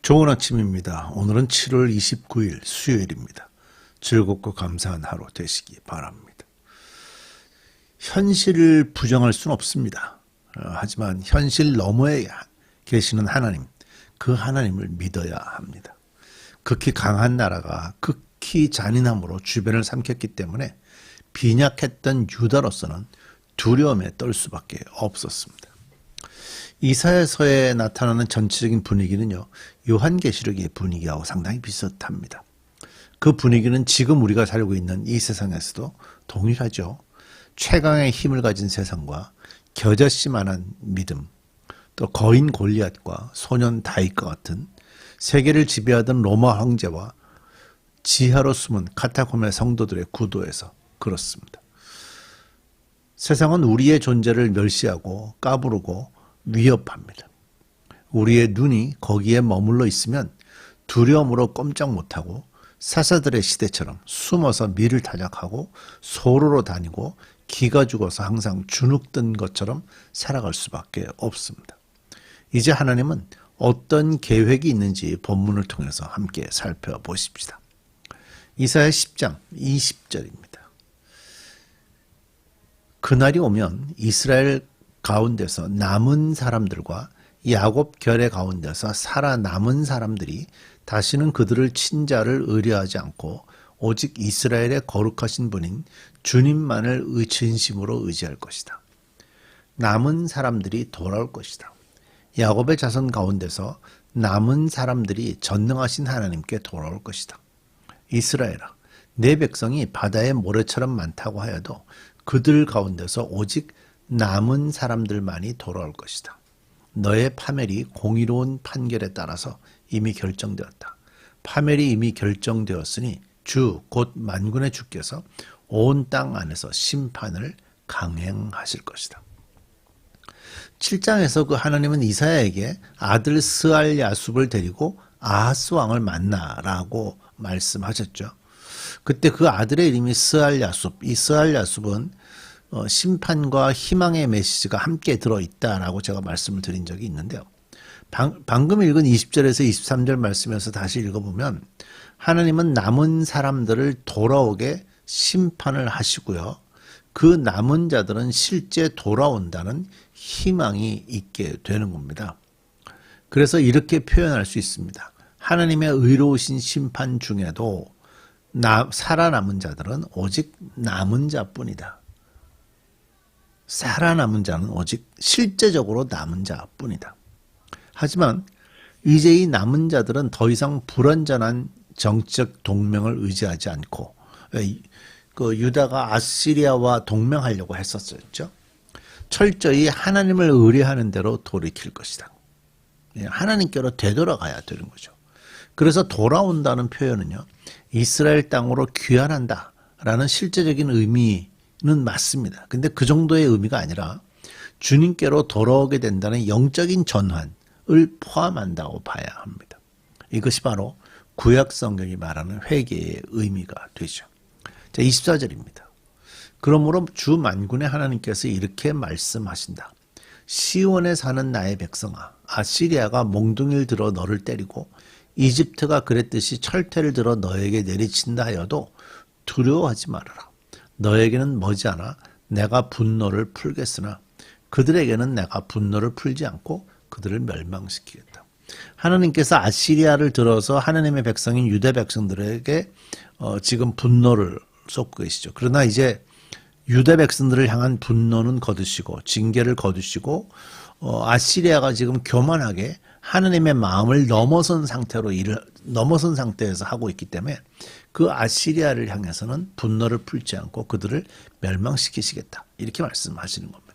좋은 아침입니다. 오늘은 7월 29일 수요일입니다. 즐겁고 감사한 하루 되시기 바랍니다. 현실을 부정할 수는 없습니다. 하지만 현실 너머에 계시는 하나님, 그 하나님을 믿어야 합니다. 극히 강한 나라가 극히 잔인함으로 주변을 삼켰기 때문에 빈약했던 유다로서는 두려움에 떨 수밖에 없었습니다. 이사야서에 나타나는 전체적인 분위기는요, 요한계시록의 분위기하고 상당히 비슷합니다. 그 분위기는 지금 우리가 살고 있는 이 세상에서도 동일하죠. 최강의 힘을 가진 세상과 겨자씨만한 믿음, 또 거인 골리앗과 소년 다윗과 같은 세계를 지배하던 로마 황제와 지하로 숨은 카타콤의 성도들의 구도에서 그렇습니다. 세상은 우리의 존재를 멸시하고 까부르고 위협합니다. 우리의 눈이 거기에 머물러 있으면 두려움으로 꼼짝 못하고 사사들의 시대처럼 숨어서 미를 타작하고 소로로 다니고 기가 죽어서 항상 주눅든 것처럼 살아갈 수밖에 없습니다. 이제 하나님은 어떤 계획이 있는지 본문을 통해서 함께 살펴보십시다. 이사야 10장 20절입니다. 그날이 오면 이스라엘 가운데서 남은 사람들과 야곱 결의 가운데서 살아남은 사람들이 다시는 그들을 친자를 의뢰하지 않고 오직 이스라엘의 거룩하신 분인 주님만을 진심으로 의지할 것이다. 남은 사람들이 돌아올 것이다. 야곱의 자손 가운데서 남은 사람들이 전능하신 하나님께 돌아올 것이다. 이스라엘아, 내 백성이 바다의 모래처럼 많다고 하여도 그들 가운데서 오직 남은 사람들만이 돌아올 것이다. 너의 파멸이 공의로운 판결에 따라서 이미 결정되었다. 파멸이 이미 결정되었으니 주 곧 만군의 주께서 온 땅 안에서 심판을 강행하실 것이다. 7장에서 그 하나님은 이사야에게 아들 스알야숲을 데리고 아하스 왕을 만나라고 말씀하셨죠. 그때 그 아들의 이름이 스알야숲, 이 스알야숲은 심판과 희망의 메시지가 함께 들어있다라고 제가 말씀을 드린 적이 있는데요. 방금 읽은 20절에서 23절 말씀에서 다시 읽어보면 하나님은 남은 사람들을 돌아오게 심판을 하시고요. 그 남은 자들은 실제 돌아온다는 희망이 있게 되는 겁니다. 그래서 이렇게 표현할 수 있습니다. 하나님의 의로우신 심판 중에도 살아남은 자들은 오직 남은 자뿐이다. 살아남은 자는 오직 실제적으로 남은 자뿐이다. 하지만 이제 이 남은 자들은 더 이상 불완전한 정치적 동맹을 의지하지 않고 그 유다가 아시리아와 동맹하려고 했었죠. 철저히 하나님을 의뢰하는 대로 돌이킬 것이다. 하나님께로 되돌아가야 되는 거죠. 그래서 돌아온다는 표현은요, 이스라엘 땅으로 귀환한다라는 실제적인 의미는 맞습니다. 근데 그 정도의 의미가 아니라 주님께로 돌아오게 된다는 영적인 전환을 포함한다고 봐야 합니다. 이것이 바로 구약 성경이 말하는 회개의 의미가 되죠. 자, 24절입니다. 그러므로 주 만군의 하나님께서 이렇게 말씀하신다. 시온에 사는 나의 백성아, 아시리아가 몽둥이를 들어 너를 때리고 이집트가 그랬듯이 철퇴를 들어 너에게 내리친다 하여도 두려워하지 말아라. 너에게는 머지않아 내가 분노를 풀겠으나 그들에게는 내가 분노를 풀지 않고 그들을 멸망시키겠다. 하나님께서 아시리아를 들어서 하나님의 백성인 유대 백성들에게 지금 분노를 쏟고 계시죠. 그러나 이제 유대 백성들을 향한 분노는 거두시고 징계를 거두시고 아시리아가 지금 교만하게 하나님의 마음을 넘어선 상태에서 하고 있기 때문에 그 아시리아를 향해서는 분노를 풀지 않고 그들을 멸망시키시겠다. 이렇게 말씀하시는 겁니다.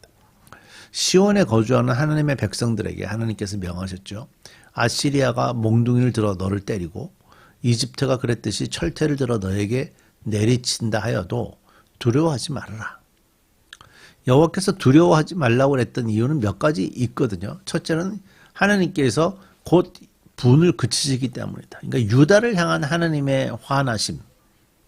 시온에 거주하는 하나님의 백성들에게 하나님께서 명하셨죠. 아시리아가 몽둥이를 들어 너를 때리고 이집트가 그랬듯이 철퇴를 들어 너에게 내리친다 하여도 두려워하지 말아라. 여호와께서 두려워하지 말라고 했던 이유는 몇 가지 있거든요. 첫째는 하나님께서 곧 분을 그치시기 때문이다. 그러니까 유다를 향한 하나님의 화나심,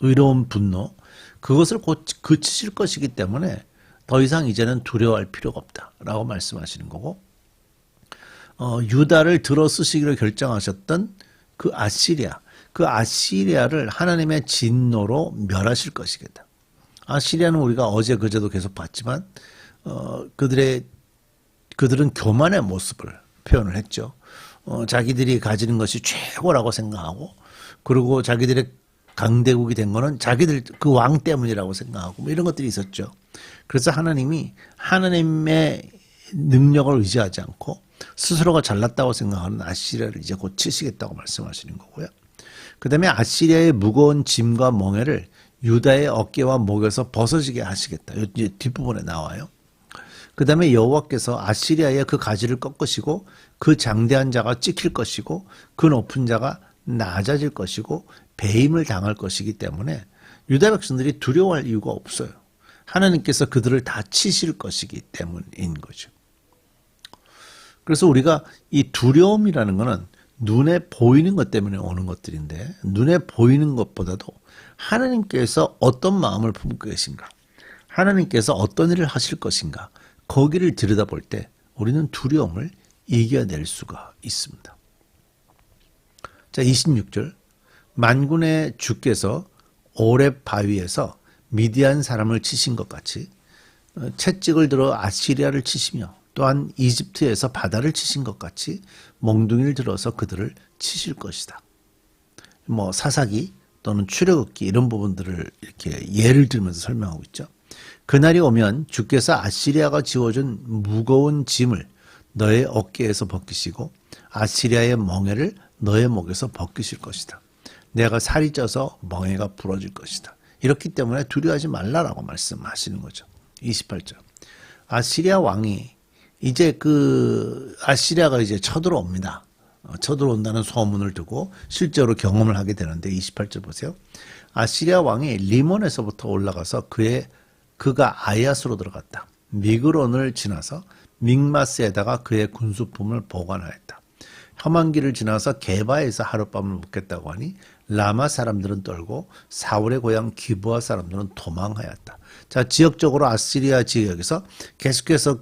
의로운 분노, 그것을 곧 그치실 것이기 때문에 더 이상 이제는 두려워할 필요가 없다라고 말씀하시는 거고, 유다를 들어쓰시기로 결정하셨던 그 아시리아, 그 아시리아를 하나님의 진노로 멸하실 것이겠다. 아시리아는 우리가 어제 그제도 계속 봤지만 그들은 교만의 모습을 표현을 했죠. 자기들이 가지는 것이 최고라고 생각하고, 그리고 자기들의 강대국이 된 거는 자기들 그 왕 때문이라고 생각하고 뭐 이런 것들이 있었죠. 그래서 하나님이 하나님의 능력을 의지하지 않고 스스로가 잘났다고 생각하는 아시리아를 이제 곧 치시겠다고 말씀하시는 거고요. 그 다음에 아시리아의 무거운 짐과 멍에를 유다의 어깨와 목에서 벗어지게 하시겠다. 이제 뒷부분에 나와요. 그 다음에 여호와께서 아시리아의 그 가지를 꺾으시고 그 장대한 자가 찍힐 것이고 그 높은 자가 낮아질 것이고 배임을 당할 것이기 때문에 유다 백성들이 두려워할 이유가 없어요. 하나님께서 그들을 다 치실 것이기 때문인 거죠. 그래서 우리가 이 두려움이라는 것은 눈에 보이는 것 때문에 오는 것들인데, 눈에 보이는 것보다도 하나님께서 어떤 마음을 품고 계신가, 하나님께서 어떤 일을 하실 것인가, 거기를 들여다볼 때 우리는 두려움을 이겨낼 수가 있습니다. 자, 26절. 만군의 주께서 오렙 바위에서 미디안 사람을 치신 것 같이 채찍을 들어 아시리아를 치시며 또한 이집트에서 바다를 치신 것 같이 몽둥이를 들어서 그들을 치실 것이다. 뭐 사사기 또는 출애굽기 이런 부분들을 이렇게 예를 들면서 설명하고 있죠. 그날이 오면 주께서 아시리아가 지워준 무거운 짐을 너의 어깨에서 벗기시고 아시리아의 멍에를 너의 목에서 벗기실 것이다. 내가 살이 쪄서 멍에가 부러질 것이다. 이렇기 때문에 두려워하지 말라라고 말씀하시는 거죠. 28절. 아시리아 왕이 이제 아시리아가 이제 쳐들어옵니다. 쳐들어온다는 소문을 듣고 실제로 경험을 하게 되는데 28절 보세요. 아시리아 왕이 리몬에서부터 올라가서 그가 아야스로 들어갔다. 미그론을 지나서 믹마스에다가 그의 군수품을 보관하였다. 험한 길을 지나서 게바에서 하룻밤을 묵겠다고 하니 라마 사람들은 떨고 사울의 고향 기브아 사람들은 도망하였다. 자, 지역적으로 아시리아 지역에서 계속해서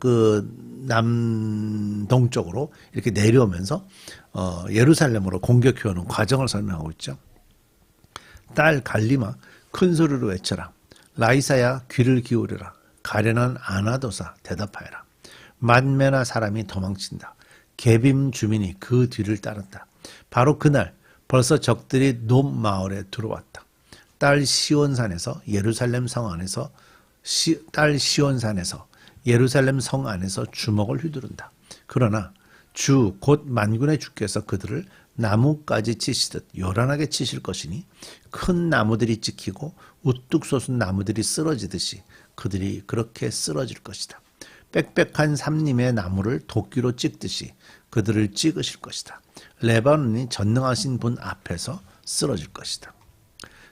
남동쪽으로 이렇게 내려오면서 예루살렘으로 공격해오는 과정을 설명하고 있죠. 딸 갈리마 큰 소리로 외쳐라. 라이사야 귀를 기울여라. 가련한 아나도사 대답하여라. 만메나 사람이 도망친다. 게빔 주민이 그 뒤를 따른다. 바로 그날 벌써 적들이 높 마을에 들어왔다. 딸 시온산에서 예루살렘 성 안에서 예루살렘 성 안에서 주먹을 휘두른다. 그러나 주 곧 만군의 주께서 그들을 나무까지 치시듯 요란하게 치실 것이니 큰 나무들이 찍히고 우뚝 솟은 나무들이 쓰러지듯이 그들이 그렇게 쓰러질 것이다. 빽빽한 삼림의 나무를 도끼로 찍듯이 그들을 찍으실 것이다. 레바논이 전능하신 분 앞에서 쓰러질 것이다.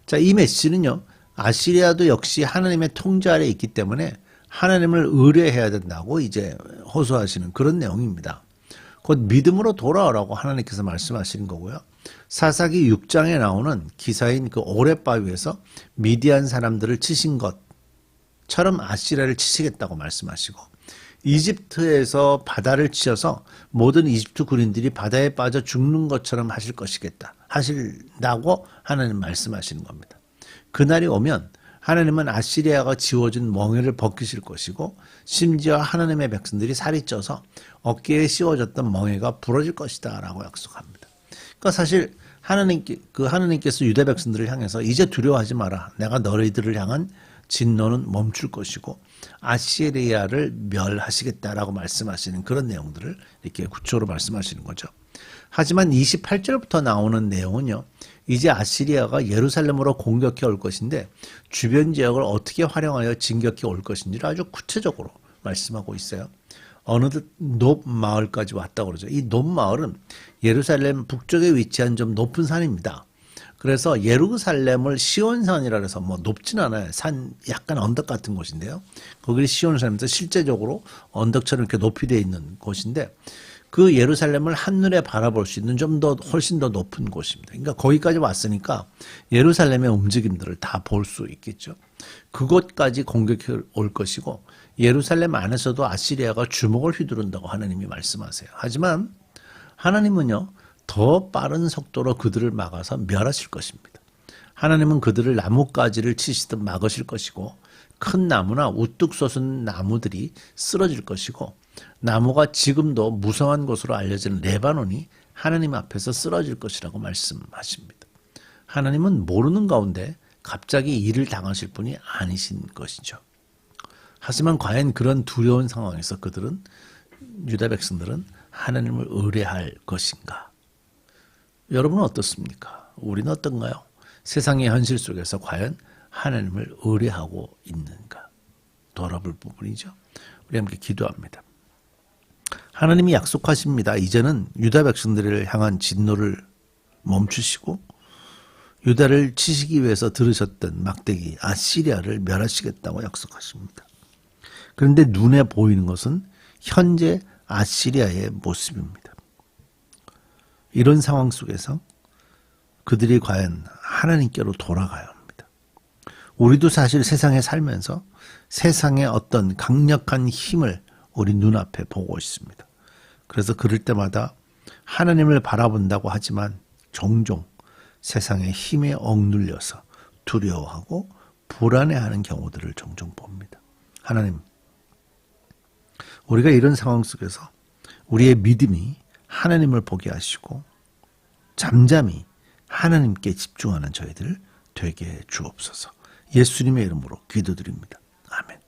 자, 이 메시지는요, 아시리아도 역시 하나님의 통제 아래에 있기 때문에 하나님을 의뢰해야 된다고 이제 호소하시는 그런 내용입니다. 곧 믿음으로 돌아오라고 하나님께서 말씀하시는 거고요. 사사기 6장에 나오는 기사인 그 오렙 바위에서 미디안 사람들을 치신 것처럼 아시리아를 치시겠다고 말씀하시고, 이집트에서 바다를 치셔서 모든 이집트 군인들이 바다에 빠져 죽는 것처럼 하신다고 하나님 말씀하시는 겁니다. 그날이 오면 하나님은 아시리아가 지워준 멍에를 벗기실 것이고 심지어 하나님의 백성들이 살이 쪄서 어깨에 씌워졌던 멍에가 부러질 것이다 라고 약속합니다. 그러니까 사실 하나님께서 유다 백성들을 향해서 이제 두려워하지 마라. 내가 너희들을 향한 진노는 멈출 것이고 아시리아를 멸하시겠다라고 말씀하시는 그런 내용들을 이렇게 구체적으로 말씀하시는 거죠. 하지만 28절부터 나오는 내용은요, 이제 아시리아가 예루살렘으로 공격해 올 것인데 주변 지역을 어떻게 활용하여 진격해 올 것인지를 아주 구체적으로 말씀하고 있어요. 어느덧 높 마을까지 왔다고 그러죠. 이 높 마을은 예루살렘 북쪽에 위치한 좀 높은 산입니다. 그래서 예루살렘을 시온산이라 해서 뭐 높진 않아요. 산 약간 언덕 같은 곳인데요. 거기를 시온산에서 실제적으로 언덕처럼 이렇게 높이 되어 있는 곳인데 그 예루살렘을 한눈에 바라볼 수 있는 좀 더 훨씬 더 높은 곳입니다. 그러니까 거기까지 왔으니까 예루살렘의 움직임들을 다 볼 수 있겠죠. 그곳까지 공격해 올 것이고 예루살렘 안에서도 아시리아가 주먹을 휘두른다고 하나님이 말씀하세요. 하지만 하나님은요, 더 빠른 속도로 그들을 막아서 멸하실 것입니다. 하나님은 그들을 나뭇가지를 치시듯 막으실 것이고 큰 나무나 우뚝 솟은 나무들이 쓰러질 것이고 나무가 지금도 무성한 것으로 알려지는 레바논이 하나님 앞에서 쓰러질 것이라고 말씀하십니다. 하나님은 모르는 가운데 갑자기 일을 당하실 분이 아니신 것이죠. 하지만 과연 그런 두려운 상황에서 그들은 유다 백성들은 하나님을 의뢰할 것인가? 여러분은 어떻습니까? 우리는 어떤가요? 세상의 현실 속에서 과연 하나님을 의뢰하고 있는가? 돌아볼 부분이죠. 우리 함께 기도합니다. 하나님이 약속하십니다. 이제는 유다 백성들을 향한 진노를 멈추시고 유다를 치시기 위해서 들으셨던 막대기 아시리아를 멸하시겠다고 약속하십니다. 그런데 눈에 보이는 것은 현재 아시리아의 모습입니다. 이런 상황 속에서 그들이 과연 하나님께로 돌아가야 합니다. 우리도 사실 세상에 살면서 세상의 어떤 강력한 힘을 우리 눈앞에 보고 있습니다. 그래서 그럴 때마다 하나님을 바라본다고 하지만 종종 세상의 힘에 억눌려서 두려워하고 불안해하는 경우들을 종종 봅니다. 하나님, 우리가 이런 상황 속에서 우리의 믿음이 하나님을 보게 하시고 잠잠히 하나님께 집중하는 저희들 되게 해 주옵소서. 예수님의 이름으로 기도드립니다. 아멘.